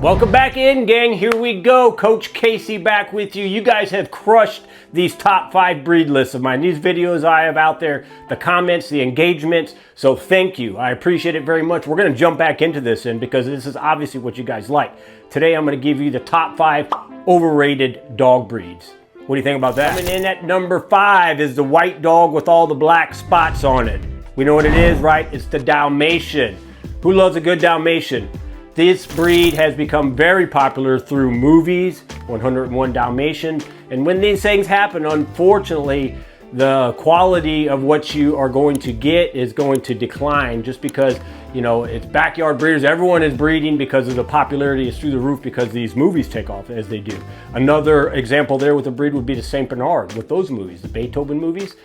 Welcome back in, gang. Here we go. Coach Casey back with you. You guys have crushed these top 5 breed lists of mine. These videos I have out there, the comments, the engagements. So thank you. I appreciate it very much. We're going to jump back into this because this is obviously what you guys like. Today I'm going to give you the top 5 overrated dog breeds. What do you think about that? Coming in at number 5 is the white dog with all the black spots on it. We know what it is, right? It's the Dalmatian. Who loves a good Dalmatian? This breed has become very popular through movies, 101 Dalmatians. And when these things happen, unfortunately, the quality of what you are going to get is going to decline just because, you know, it's backyard breeders. Everyone is breeding because of the popularity is through the roof because these movies take off as they do. Another example there with a breed would be the St. Bernard with those movies, the Beethoven movies.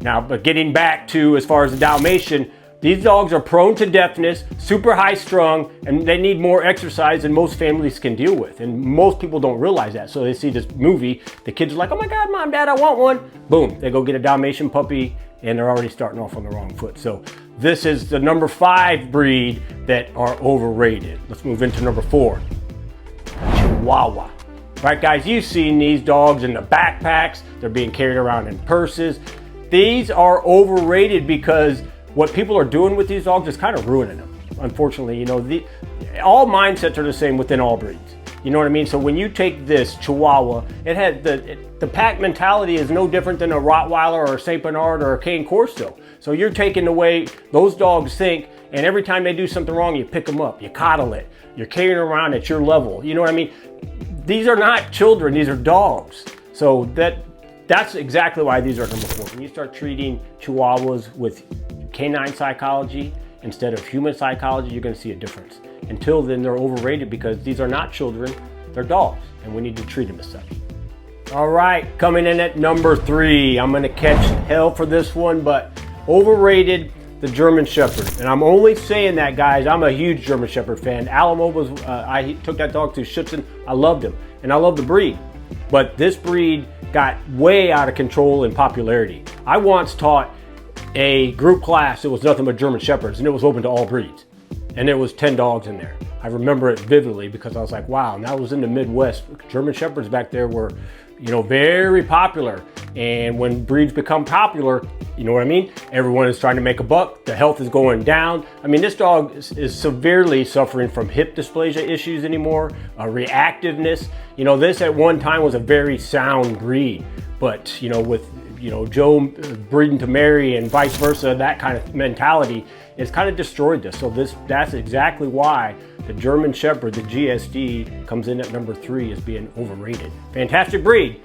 Now, but getting back to as far as the Dalmatian, these dogs are prone to deafness, super high strung, and they need more exercise than most families can deal with. And most people don't realize that. So they see this movie, the kids are like, oh my God, Mom, Dad, I want one. Boom, they go get a Dalmatian puppy and they're already starting off on the wrong foot. So this is the number 5 breed that are overrated. Let's move into number 4, Chihuahua. Right, guys, you've seen these dogs in the backpacks. They're being carried around in purses. These are overrated because what people are doing with these dogs is kind of ruining them. Unfortunately, you know, all mindsets are the same within all breeds. You know what I mean? So when you take this Chihuahua, it has the pack mentality is no different than a Rottweiler or a St. Bernard or a Cane Corso. So you're taking away those dogs think, and every time they do something wrong, you pick them up, you coddle it, you're carrying it around at your level. You know what I mean? These are not children, these are dogs. So that's exactly why these are number 4. When you start treating Chihuahuas with canine psychology instead of human psychology, you're going to see a difference. Until then, they're overrated because these are not children, they're dogs, and we need to treat them as such. All right, coming in at number 3, I'm going to catch hell for this one, but overrated, the German Shepherd. And I'm only saying that, guys, I'm a huge German Shepherd fan. Alamo was, I took that dog to Schutzen. I loved him, and I love the breed. But this breed got way out of control in popularity. I once taught a group class that was nothing but German Shepherds, and it was open to all breeds. And there was 10 dogs in there. I remember it vividly because I was like, wow, and that was in the Midwest. German Shepherds back there were, you know, very popular. And when breeds become popular, you know what I mean? Everyone is trying to make a buck. The health is going down. I mean, this dog is severely suffering from hip dysplasia issues anymore, reactiveness. You know, this at one time was a very sound breed, but, you know, with Joe breeding to Mary and vice versa, that kind of mentality has kind of destroyed this. So that's exactly why the German Shepherd, the GSD, comes in at number 3 as being overrated. Fantastic breed.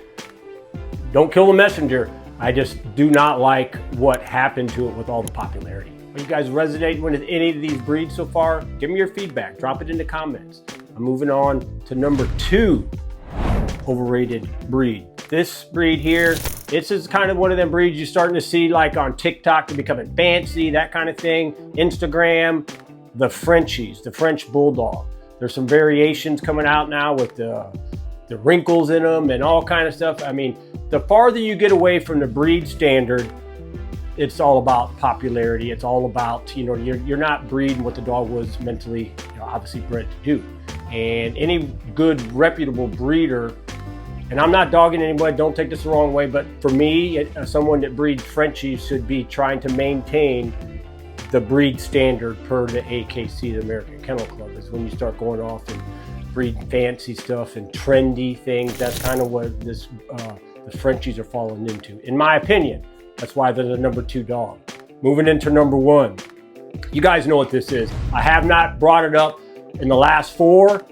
Don't kill the messenger. I just do not like what happened to it with all the popularity. Are you guys resonating with any of these breeds so far? Give me your feedback. Drop it in the comments. I'm moving on to number 2, overrated breed. This breed here, this is kind of one of them breeds you're starting to see like on TikTok, to becoming fancy, that kind of thing. Instagram, the Frenchies, the French Bulldog. There's some variations coming out now with the wrinkles in them and all kind of stuff. I mean, the farther you get away from the breed standard, it's all about popularity. It's all about, you know, you're not breeding what the dog was mentally, you know, obviously bred to do. And any good reputable breeder, and I'm not dogging anybody, don't take this the wrong way, but for me, someone that breeds Frenchies should be trying to maintain the breed standard per the AKC, the American Kennel Club. Is when you start going off and breed fancy stuff and trendy things. That's kind of what the Frenchies are falling into, in my opinion. That's why they're the number 2 dog. Moving into number 1. You guys know what this is. I have not brought it up in the last 4.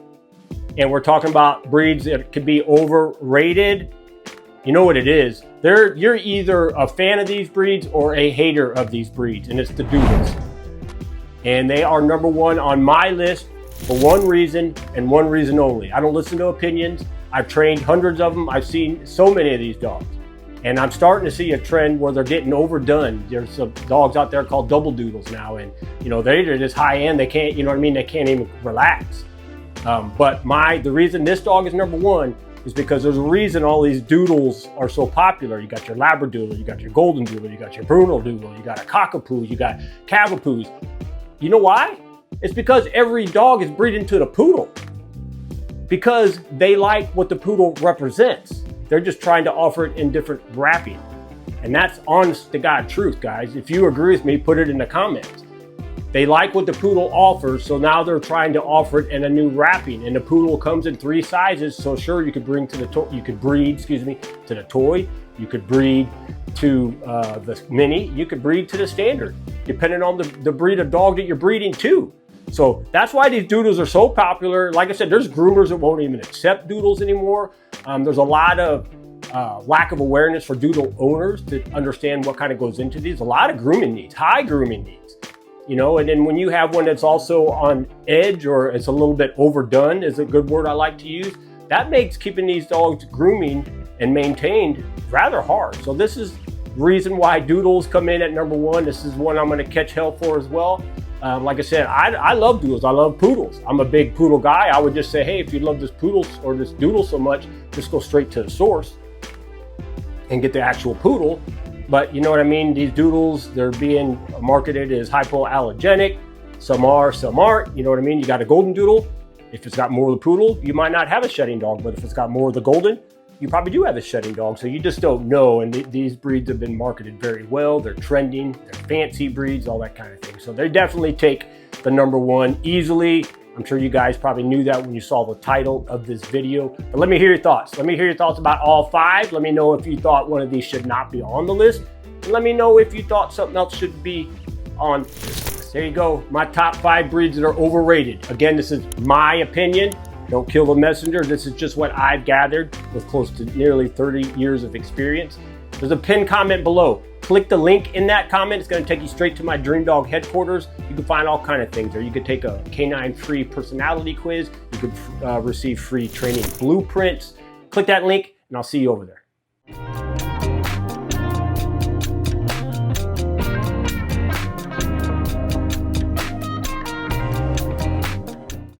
And we're talking about breeds that could be overrated. You know what it is. You're either a fan of these breeds or a hater of these breeds, and it's the Doodles. And they are number 1 on my list for one reason and one reason only. I don't listen to opinions. I've trained hundreds of them. I've seen so many of these dogs. And I'm starting to see a trend where they're getting overdone. There's some dogs out there called double Doodles now, and you know, they're just high end. They can't, you know what I mean? They can't even relax. But the reason this dog is number 1 is because there's a reason all these Doodles are so popular. You got your Labradoodle, you got your Golden Doodle, you got your Brunel Doodle, you got a Cockapoo, you got Cavapoos. You know why? It's because every dog is breeding to the poodle. because they like what the poodle represents. They're just trying to offer it in different wrapping. And that's honest to God truth, guys. If you agree with me, put it in the comments. They like what the poodle offers, so now they're trying to offer it in a new wrapping. And the poodle comes in 3 sizes, so sure, you could bring to the you could breed, excuse me, to the toy. You could breed to the mini. You could breed to the standard, depending on the breed of dog that you're breeding to. So that's why these Doodles are so popular. Like I said, there's groomers that won't even accept Doodles anymore. There's a lot of lack of awareness for Doodle owners to understand what kind of goes into these. A lot of grooming needs, high grooming needs. You know, and then when you have one that's also on edge, or it's a little bit overdone is a good word I like to use, that makes keeping these dogs grooming and maintained rather hard. So this is the reason why Doodles come in at number 1. This is one I'm going to catch hell for as well. Like I said, I love Doodles. I love poodles. I'm a big poodle guy. I would just say, hey, if you love this poodle or this Doodle so much, just go straight to the source and get the actual poodle. But you know what I mean? These Doodles, they're being marketed as hypoallergenic. Some are, some aren't. You know what I mean? You got a golden Doodle. If it's got more of the poodle, you might not have a shedding dog. But if it's got more of the golden, you probably do have a shedding dog. So you just don't know. And these breeds have been marketed very well. They're trending. They're fancy breeds, all that kind of thing. So they definitely take the number 1 easily. I'm sure you guys probably knew that when you saw the title of this video. But let me hear your thoughts. Let me hear your thoughts about all 5. Let me know if you thought one of these should not be on the list. And let me know if you thought something else should be on this list. There you go. My top 5 breeds that are overrated. Again, this is my opinion. Don't kill the messenger. This is just what I've gathered with close to nearly 30 years of experience. There's a pinned comment below. Click the link in that comment. It's going to take you straight to my Dream Dog headquarters. You can find all kinds of things there. You could take a canine free personality quiz. You could receive free training blueprints. Click that link and I'll see you over there.